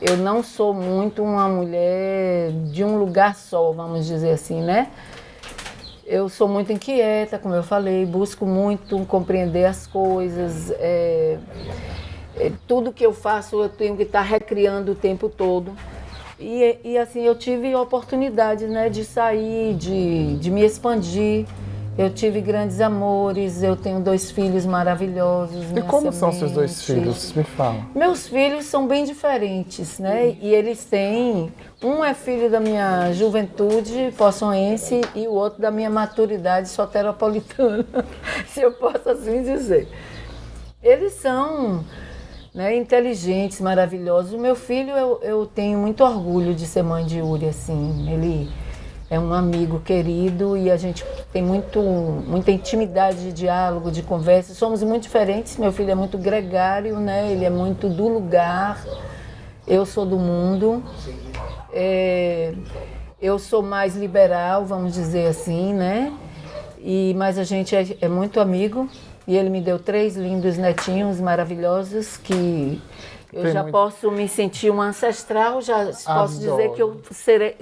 Eu não sou muito uma mulher de um lugar só, vamos dizer assim, né? Eu sou muito inquieta, como eu falei, busco muito compreender as coisas. Tudo que eu faço eu tenho que estar recriando o tempo todo. E assim, eu tive oportunidade, né, de sair, de me expandir. Eu tive grandes amores, eu tenho 2 filhos maravilhosos. E como são seus 2 filhos? Me fala. Meus filhos são bem diferentes, né? E eles têm... Um é filho da minha juventude poçoense e o outro da minha maturidade soteropolitana, se eu posso assim dizer. Eles são, né, inteligentes, maravilhosos. O meu filho, eu tenho muito orgulho de ser mãe de Yuri, assim. Ele é um amigo querido e a gente tem muita intimidade de diálogo, de conversa. Somos muito diferentes. Meu filho é muito gregário, né? Ele é muito do lugar. Eu sou do mundo. Eu sou mais liberal, vamos dizer assim, né? Mas a gente é muito amigo. E ele me deu 3 lindos netinhos maravilhosos que... Eu já posso me sentir uma ancestral, já posso dizer que eu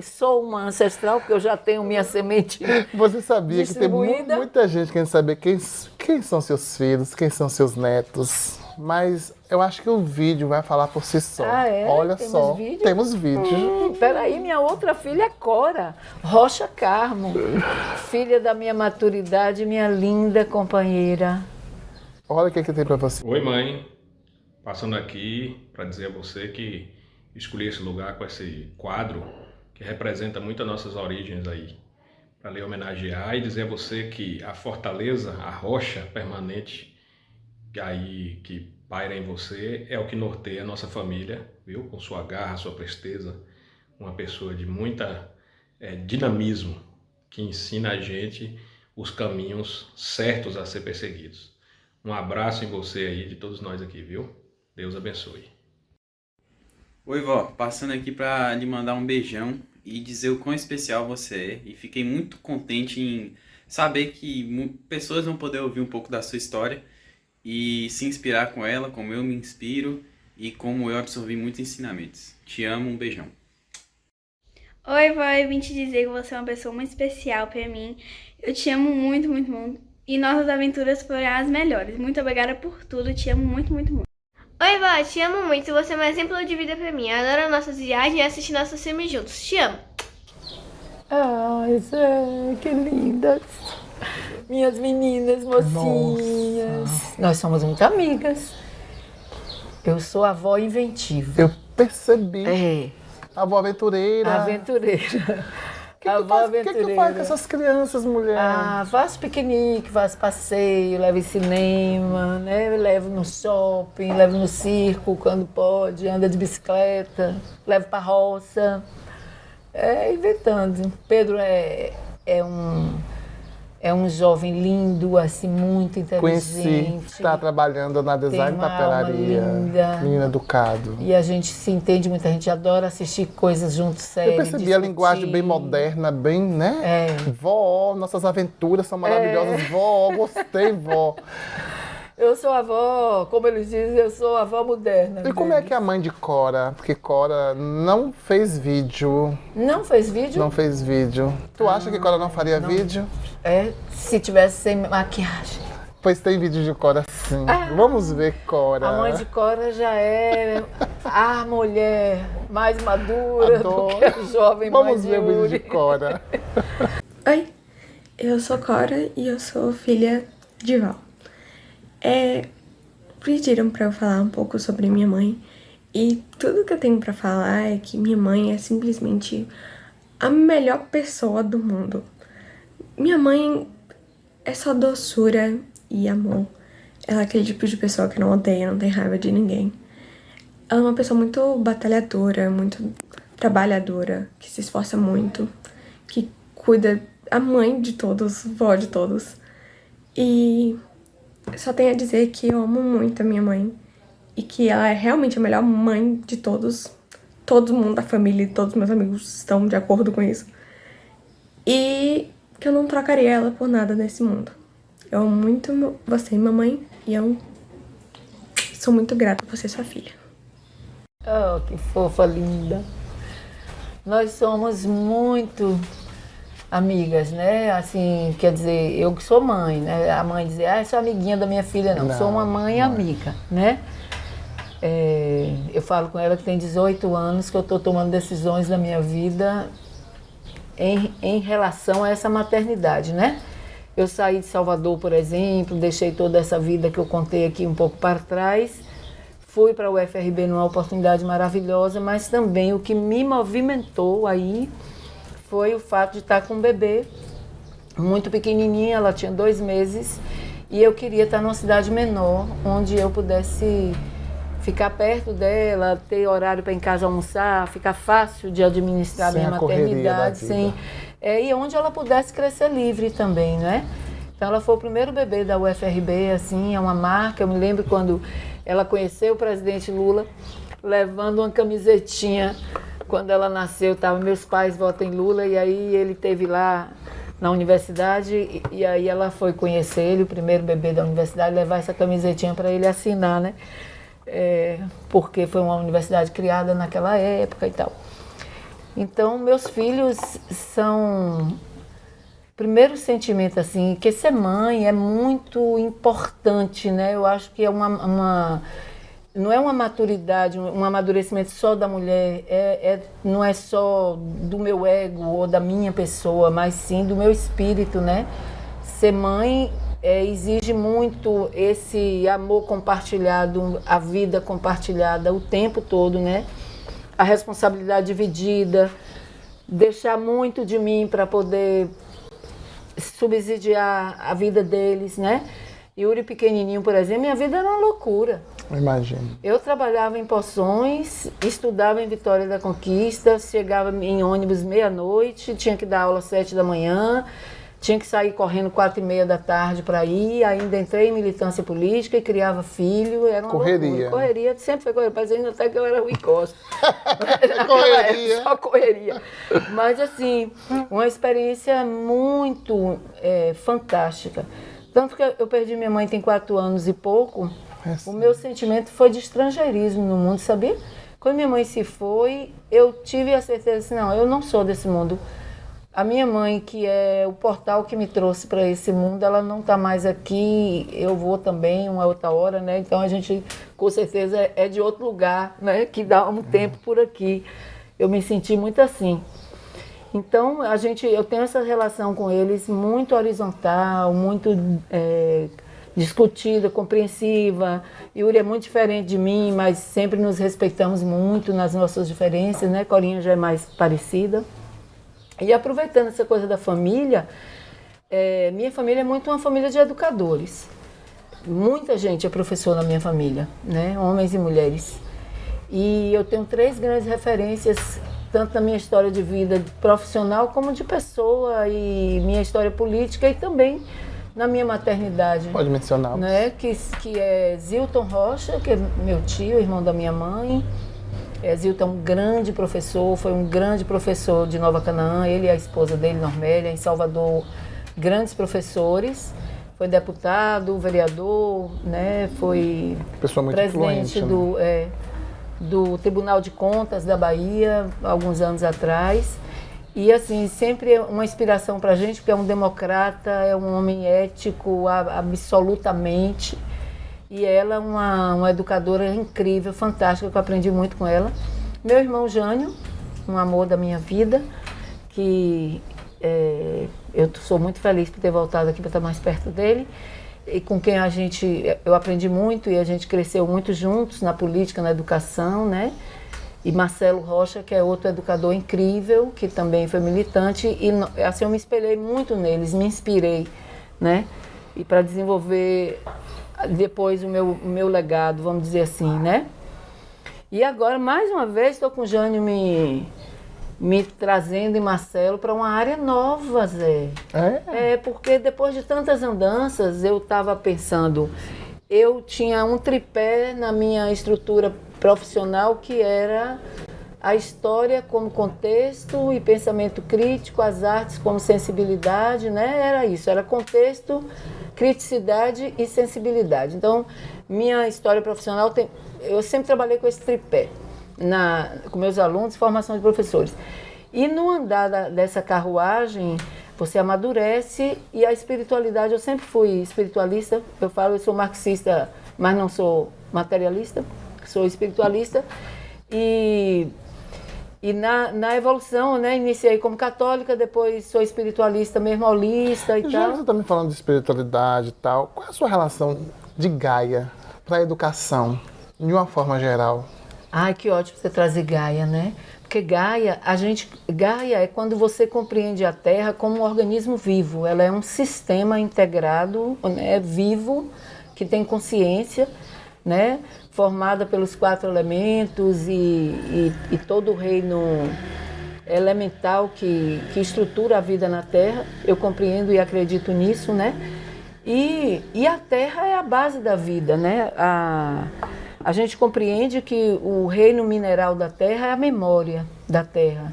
sou uma ancestral, porque eu já tenho minha semente. Você sabia que tem muita gente querendo saber quem são seus filhos, quem são seus netos, mas eu acho que o vídeo vai falar por si só. Olha só, temos vídeo. Peraí, minha outra filha é Cora Rocha Carmo, filha da minha maturidade, minha linda companheira. Olha o que tem pra você. Oi, mãe. Passando aqui para dizer a você que escolhi esse lugar com esse quadro que representa muito as nossas origens aí, para lhe homenagear e dizer a você que a fortaleza, a rocha permanente que paira em você é o que norteia a nossa família, viu? Com sua garra, sua presteza, uma pessoa de muita dinamismo que ensina a gente os caminhos certos a ser perseguidos. Um abraço em você aí, de todos nós aqui, viu? Deus abençoe. Oi, vó. Passando aqui para lhe mandar um beijão e dizer o quão especial você é. E fiquei muito contente em saber que pessoas vão poder ouvir um pouco da sua história e se inspirar com ela, como eu me inspiro e como eu absorvi muitos ensinamentos. Te amo, um beijão. Oi, vó. Eu vim te dizer que você é uma pessoa muito especial para mim. Eu te amo muito, muito, muito. E nossas aventuras foram as melhores. Muito obrigada por tudo. Te amo muito, muito, muito. Oi, vó, te amo muito. Você é um exemplo de vida pra mim. Eu adoro nossas viagens e assistir nossos filmes juntos. Te amo. Ai, Zé, que lindas. Minhas meninas, mocinhas. Nossa. Nós somos muito amigas. Eu sou a avó inventiva. Eu percebi. A avó aventureira. Aventureira. O que faz com essas crianças, mulher? Faz piquenique, faz passeio, leva em cinema, né? Levo no shopping, levo no circo quando pode, anda de bicicleta, levo pra roça. Inventando. Pedro é É um jovem lindo, assim, muito Conheci, inteligente. está trabalhando na Design uma Papelaria. alma linda. Menino educado. E a gente se entende muito, a gente adora assistir coisas juntos, séries. Eu percebi a linguagem bem moderna, bem, né? Vó, nossas aventuras são maravilhosas. Vó, gostei, vó. Eu sou avó, como eles dizem, eu sou avó moderna. E como é que é a mãe de Cora? Porque Cora não fez vídeo. Não fez vídeo? Não fez vídeo. Tu acha que Cora não faria vídeo? Se tivesse sem maquiagem. Pois tem vídeo de Cora sim. Vamos ver Cora. A mãe de Cora já é a mulher mais madura Adoro. do que a jovem mãe Vamos de ver o vídeo de Yuri. Cora. Oi, eu sou Cora e eu sou filha de Val. Pediram pra eu falar um pouco sobre minha mãe e tudo que eu tenho pra falar é que minha mãe é simplesmente a melhor pessoa do mundo. Minha mãe é só doçura e amor. Ela é aquele tipo de pessoa que não odeia, não tem raiva de ninguém. Ela é uma pessoa muito batalhadora, muito trabalhadora, que se esforça muito, que cuida, a mãe de todos, vó de todos. E só tenho a dizer que eu amo muito a minha mãe e que ela é realmente a melhor mãe de todos. Todo mundo da família e todos os meus amigos estão de acordo com isso. E que eu não trocaria ela por nada nesse mundo. Eu amo muito você, mamãe, e eu sou muito grata por ser sua filha. Oh, que fofa, linda. Nós somos muito amigas, né? Assim, quer dizer, eu que sou mãe, né? A mãe dizer, sou amiguinha da minha filha, não. Sou uma mãe amiga, né? Eu falo com ela que tem 18 anos, que eu estou tomando decisões na minha vida em relação a essa maternidade, né? Eu saí de Salvador, por exemplo, deixei toda essa vida que eu contei aqui um pouco para trás, fui para o UFRB numa oportunidade maravilhosa, mas também o que me movimentou aí foi o fato de estar com um bebê muito pequenininha, ela tinha 2 meses, e eu queria estar numa cidade menor, onde eu pudesse ficar perto dela, ter horário para em casa almoçar, ficar fácil de administrar Sem minha a correria maternidade, da vida. e onde ela pudesse crescer livre também, né? Então ela foi o primeiro bebê da UFRB, assim, é uma marca. Eu me lembro quando ela conheceu o presidente Lula, levando uma camisetinha. Quando ela nasceu, meus pais votam em Lula, e aí ele teve lá na universidade, e aí ela foi conhecer ele, o primeiro bebê da universidade, levar essa camisetinha para ele assinar, né? Porque foi uma universidade criada naquela época e tal. Então, meus filhos são... Primeiro sentimento, assim, que ser mãe é muito importante, né? Eu acho que é não é uma maturidade, um amadurecimento só da mulher, não é só do meu ego ou da minha pessoa, mas sim do meu espírito, né? Ser mãe exige muito esse amor compartilhado, a vida compartilhada o tempo todo, né? A responsabilidade dividida, deixar muito de mim para poder subsidiar a vida deles, né? Yuri pequenininho, por exemplo, minha vida era uma loucura. Imagino. Eu trabalhava em Poções, estudava em Vitória da Conquista, chegava em ônibus meia-noite, tinha que dar aula às 7 da manhã, tinha que sair correndo 4h30 da tarde para ir, ainda entrei em militância política e criava filho, era uma loucura. Correria, sempre foi correria, mas ainda até que eu era Rui Costa. Correria. Só correria. Mas assim, uma experiência muito fantástica. Tanto que eu perdi minha mãe tem 4 anos e pouco, o meu sentimento foi de estrangeirismo no mundo, sabia? Quando minha mãe se foi, eu tive a certeza assim, não, eu não sou desse mundo. A minha mãe, que é o portal que me trouxe para esse mundo, ela não está mais aqui, eu vou também uma outra hora, né? Então a gente, com certeza, é de outro lugar, né? Que dá um tempo por aqui. Eu me senti muito assim. Então, eu tenho essa relação com eles muito horizontal, muito discutida, compreensiva. Yuri é muito diferente de mim, mas sempre nos respeitamos muito nas nossas diferenças, né? Corinha já é mais parecida. E aproveitando essa coisa da família, minha família é muito uma família de educadores. Muita gente é professor na minha família, né? Homens e mulheres. E eu tenho 3 grandes referências tanto na minha história de vida profissional como de pessoa e minha história política e também na minha maternidade. Pode mencionar. Né? Que é Zilton Rocha, que é meu tio, irmão da minha mãe. Zilton é um grande professor, foi um grande professor de Nova Canaã, ele e a esposa dele, Normélia, em Salvador, grandes professores. Foi deputado, vereador, né? Foi pessoa muito presidente influente, né? do Tribunal de Contas da Bahia, alguns anos atrás. E, assim, sempre é uma inspiração para a gente, porque é um democrata, é um homem ético, absolutamente. E ela é uma educadora incrível, fantástica, que eu aprendi muito com ela. Meu irmão Jânio, um amor da minha vida, que eu sou muito feliz por ter voltado aqui para estar mais perto dele. E com quem eu aprendi muito e a gente cresceu muito juntos na política, na educação, né? E Marcelo Rocha, que é outro educador incrível, que também foi militante, e assim eu me espelhei muito neles, me inspirei, né? E para desenvolver depois o meu legado, vamos dizer assim, né? E agora, mais uma vez, estou com o Jânio me trazendo e Marcelo para uma área nova, Zé. Porque depois de tantas andanças, eu estava pensando, eu tinha um tripé na minha estrutura profissional que era a história como contexto e pensamento crítico, as artes como sensibilidade, né? Era isso, era contexto, criticidade e sensibilidade. Então, minha história profissional eu sempre trabalhei com esse tripé, com meus alunos, formação de professores. E no andar dessa carruagem, você amadurece e a espiritualidade, eu sempre fui espiritualista, eu sou marxista, mas não sou materialista, sou espiritualista. E na evolução, né, iniciei como católica, depois sou espiritualista mesmo, holista e tal. Já que você está me falando de espiritualidade e tal, qual é a sua relação de Gaia para a educação, de uma forma geral? Ai, que ótimo você trazer Gaia, né? Porque Gaia é quando você compreende a Terra como um organismo vivo. Ela é um sistema integrado, né, vivo, que tem consciência, né? Formada pelos 4 elementos e todo o reino elemental que estrutura a vida na Terra. Eu compreendo e acredito nisso, né? E a Terra é a base da vida, né? A gente compreende que o reino mineral da Terra é a memória da Terra.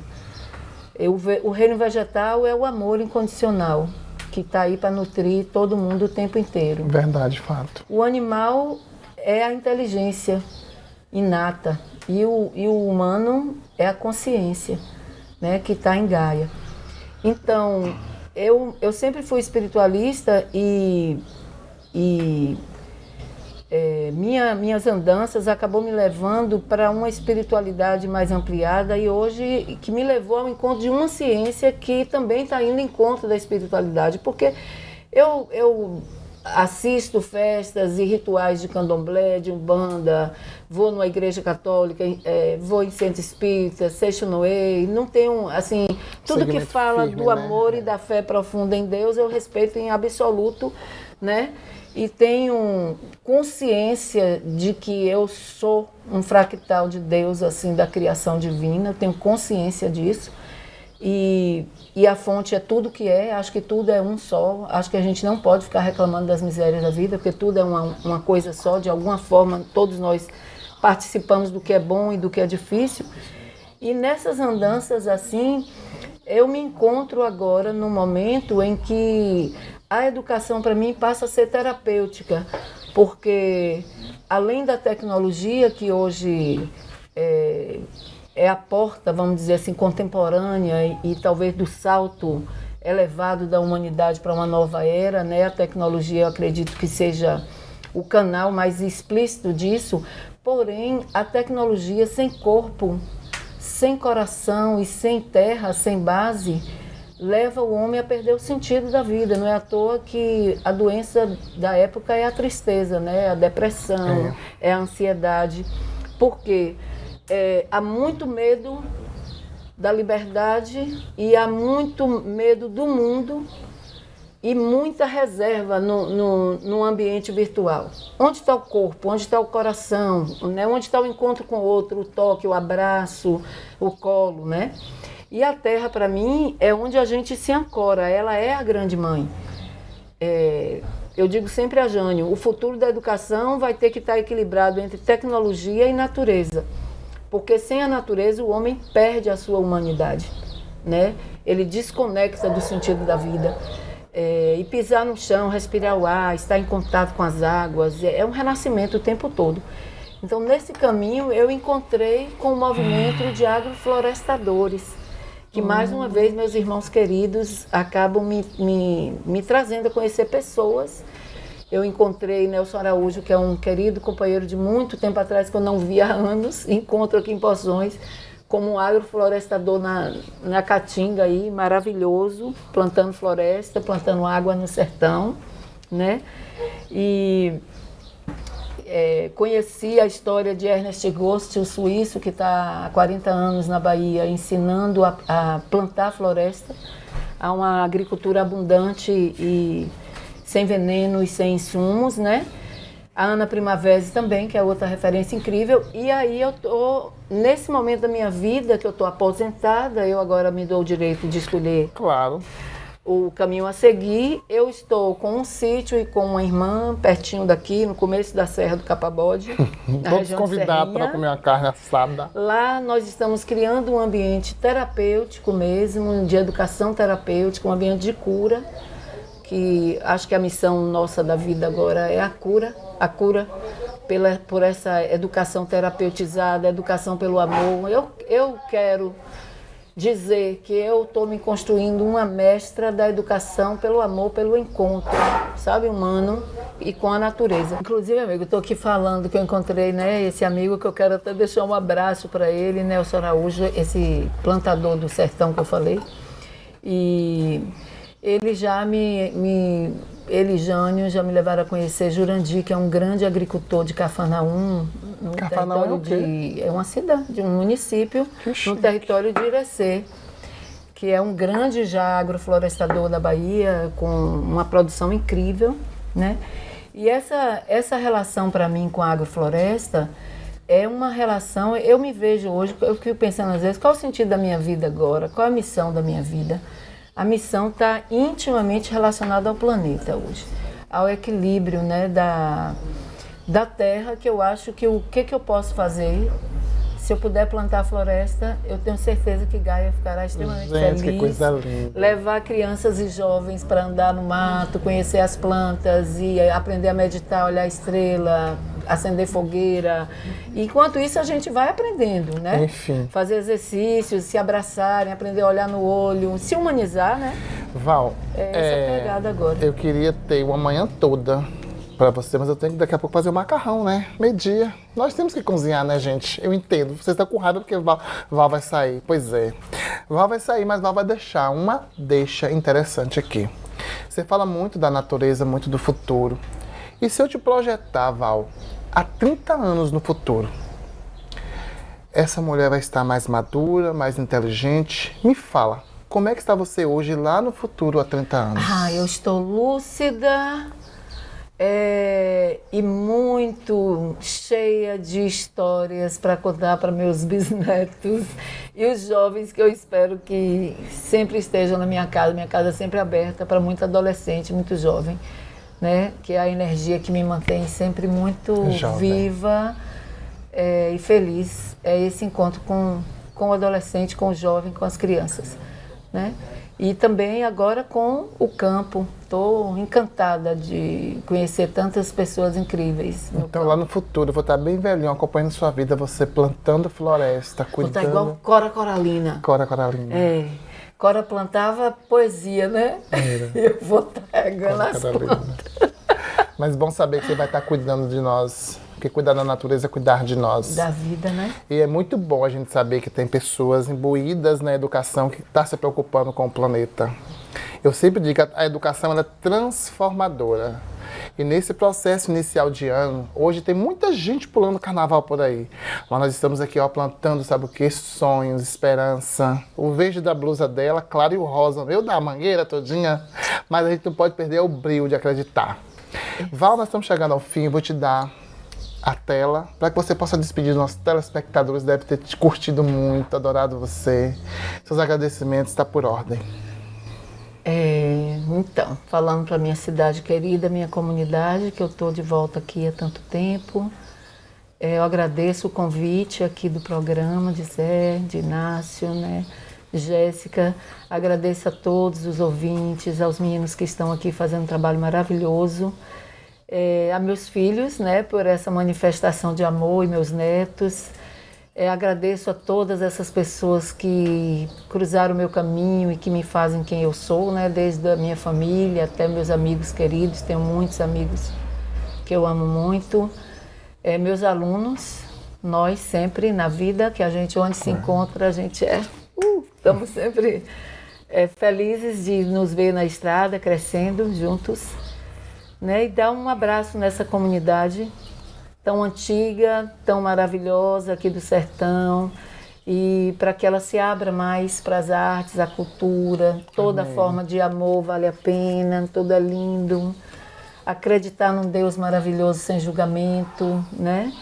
O reino vegetal é o amor incondicional, que está aí para nutrir todo mundo o tempo inteiro. Verdade, fato. O animal é a inteligência inata e o humano é a consciência, né, que está em Gaia. Então, eu sempre fui espiritualista e minhas andanças acabou me levando para uma espiritualidade mais ampliada e hoje que me levou ao encontro de uma ciência que também está indo em encontro da espiritualidade, porque eu assisto festas e rituais de candomblé, de umbanda, vou numa igreja católica, vou em centro espírita, Seishonoe, não tenho, assim, tudo que fala firme, do amor, né? E da fé profunda em Deus, eu respeito em absoluto, né? E tenho consciência de que eu sou um fractal de Deus, assim, da criação divina, eu tenho consciência disso. E a fonte é tudo que acho que tudo é um só, acho que a gente não pode ficar reclamando das misérias da vida, porque tudo é uma coisa só, de alguma forma todos nós participamos do que é bom e do que é difícil. E nessas andanças assim, eu me encontro agora no momento em que a educação para mim passa a ser terapêutica, porque além da tecnologia que hoje é a porta, vamos dizer assim, contemporânea e talvez do salto elevado da humanidade para uma nova era, né? A tecnologia, eu acredito que seja o canal mais explícito disso, porém, a tecnologia sem corpo, sem coração e sem terra, sem base, leva o homem a perder o sentido da vida. Não é à toa que a doença da época é a tristeza, né? A depressão, é a ansiedade. Por quê? Há muito medo da liberdade e há muito medo do mundo e muita reserva no ambiente virtual. Onde está o corpo? Onde está o coração? Né? Onde está o encontro com o outro, o toque, o abraço, o colo, né? E a Terra, para mim, é onde a gente se ancora. Ela é a grande mãe. Eu digo sempre a Jânio, o futuro da educação vai ter que estar equilibrado entre tecnologia e natureza. Porque sem a natureza o homem perde a sua humanidade, né? Ele desconecta do sentido da vida. E pisar no chão, respirar o ar, estar em contato com as águas, é um renascimento o tempo todo. Então, nesse caminho, eu encontrei com o movimento de agroflorestadores, que mais uma vez meus irmãos queridos acabam me trazendo a conhecer pessoas. Eu encontrei Nelson Araújo, que é um querido companheiro de muito tempo atrás, que eu não via há anos, encontro aqui em Poções, como um agroflorestador na Caatinga aí, maravilhoso, plantando floresta, plantando água no sertão, né? E conheci a história de Ernest Gost, o suíço que está há 40 anos na Bahia, ensinando a plantar floresta, a uma agricultura abundante e sem veneno e sem insumos, né? A Ana Primavesi também, que é outra referência incrível. E aí eu tô nesse momento da minha vida, que eu tô aposentada, eu agora me dou o direito de escolher o caminho a seguir. Eu estou com um sítio e com uma irmã pertinho daqui, no começo da Serra do Capabode. Todos convidados para comer uma carne assada. Lá nós estamos criando um ambiente terapêutico mesmo, de educação terapêutica, um ambiente de cura, que acho que a missão nossa da vida agora é a cura por essa educação terapeutizada, educação pelo amor. Eu quero dizer que eu estou me construindo uma mestra da educação pelo amor, pelo encontro, sabe, humano e com a natureza. Inclusive, amigo, estou aqui falando que eu encontrei, né, esse amigo que eu quero até deixar um abraço para ele, Nelson Araújo, esse plantador do sertão que eu falei. E ele já ele e Jânio já me levaram a conhecer Jurandir, que é um grande agricultor de Cafarnaum, no Cafarnaum território é uma cidade, um município, no território de Irecê, que é um grande já agroflorestador da Bahia, com uma produção incrível, né? E essa relação para mim com a agrofloresta é uma relação, eu me vejo hoje, eu fico pensando às vezes, qual o sentido da minha vida agora? Qual a missão da minha vida? A missão está intimamente relacionada ao planeta hoje, ao equilíbrio, né, da Terra, que eu acho que o que eu posso fazer, se eu puder plantar floresta, eu tenho certeza que Gaia ficará extremamente feliz. Que coisa linda. Levar crianças e jovens para andar no mato, conhecer as plantas e aprender a meditar, olhar a estrela, acender fogueira. Enquanto isso, a gente vai aprendendo, né? Enfim. Fazer exercícios, se abraçarem, aprender a olhar no olho, se humanizar, né? Val, Essa é a pegada agora. Eu queria ter uma manhã toda para você, mas eu tenho que daqui a pouco fazer o macarrão, né? Meio-dia. Nós temos que cozinhar, né, gente? Eu entendo. Você está com raiva porque Val vai sair. Pois é. Val vai sair, mas Val vai deixar uma deixa interessante aqui. Você fala muito da natureza, muito do futuro. E se eu te projetar, Val, há 30 anos no futuro, essa mulher vai estar mais madura, mais inteligente? Me fala, como é que está você hoje lá no futuro há 30 anos? Eu estou lúcida e muito cheia de histórias para contar para meus bisnetos e os jovens que eu espero que sempre estejam na minha casa é sempre aberta para muito adolescente, muito jovem, né? Que é a energia que me mantém sempre muito viva e feliz. É esse encontro com o adolescente, com o jovem, com as crianças, né? E também agora com o campo. Estou encantada de conhecer tantas pessoas incríveis. Então lá no futuro eu vou estar bem velhinho, acompanhando sua vida, você plantando floresta, cuidando... Vou estar igual Cora Coralina. Cora Coralina. Cora plantava poesia, né? Era. Eu vou estar regando as plantas. Mas bom saber que você vai estar cuidando de nós. Porque cuidar da natureza é cuidar de nós. Da vida, né? E é muito bom a gente saber que tem pessoas imbuídas na educação que estão se preocupando com o planeta. Eu sempre digo que a educação ela é transformadora. E nesse processo inicial de ano, hoje tem muita gente pulando carnaval por aí. Mas nós estamos aqui, ó, plantando, sabe o quê? Sonhos, esperança. O verde da blusa dela, claro, e o rosa, meu, da mangueira todinha. Mas a gente não pode perder o brilho de acreditar. Val, nós estamos chegando ao fim, eu vou te dar a tela, para que você possa despedir dos nossos telespectadores. Deve ter te curtido muito, adorado você. Seus agradecimentos estão por ordem. Então, falando para minha cidade querida, minha comunidade, que eu estou de volta aqui há tanto tempo, eu agradeço o convite aqui do programa de Zé, de Inácio, né, Jéssica. Agradeço a todos os ouvintes, aos meninos que estão aqui fazendo um trabalho maravilhoso, a meus filhos, né, por essa manifestação de amor, e meus netos. Agradeço a todas essas pessoas que cruzaram o meu caminho e que me fazem quem eu sou, né? Desde a minha família até meus amigos queridos. Tenho muitos amigos que eu amo muito. Meus alunos, nós sempre na vida, que a gente onde se encontra, a gente estamos sempre felizes de nos ver na estrada, crescendo juntos, né? E dar um abraço nessa comunidade tão antiga, tão maravilhosa aqui do sertão, e para que ela se abra mais para as artes, a cultura, toda forma de amor vale a pena, tudo é lindo. Acreditar num Deus maravilhoso sem julgamento, né?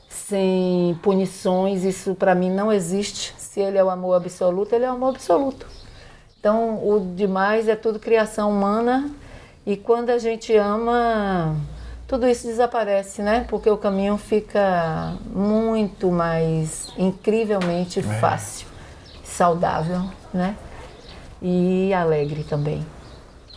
Sem punições, isso para mim não existe. Se ele é o amor absoluto, ele é o amor absoluto. Então o demais é tudo criação humana, e quando a gente ama, tudo isso desaparece, né? Porque o caminho fica muito mais incrivelmente fácil, saudável, né? E alegre também.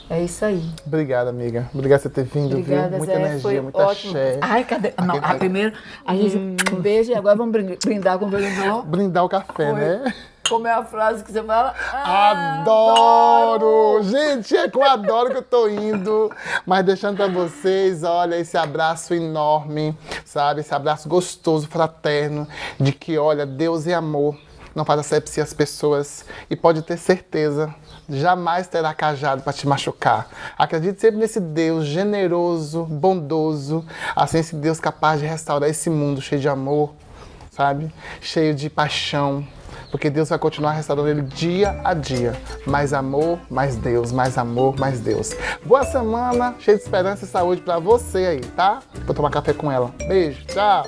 É isso aí. Obrigada, amiga. Obrigada por você ter vindo, Obrigada, viu? Muita Zé, energia, foi muita ótimo. axé. Ai, cadê? Não, primeiro a gente um beijo, e agora vamos brindar com o brindor. Brindar o café, né? Como é a frase que você fala? Adoro! Gente, é que eu adoro que eu tô indo. Mas deixando pra vocês, olha, esse abraço enorme, sabe? Esse abraço gostoso, fraterno, de que, olha, Deus é amor. Não faz asepsia às pessoas. E pode ter certeza, jamais terá cajado para te machucar. Acredite sempre nesse Deus generoso, bondoso. Assim, esse Deus capaz de restaurar esse mundo cheio de amor, sabe? Cheio de paixão. Porque Deus vai continuar restaurando ele dia a dia. Mais amor, mais Deus. Mais amor, mais Deus. Boa semana, cheia de esperança e saúde pra você aí, tá? Vou tomar café com ela. Beijo, tchau!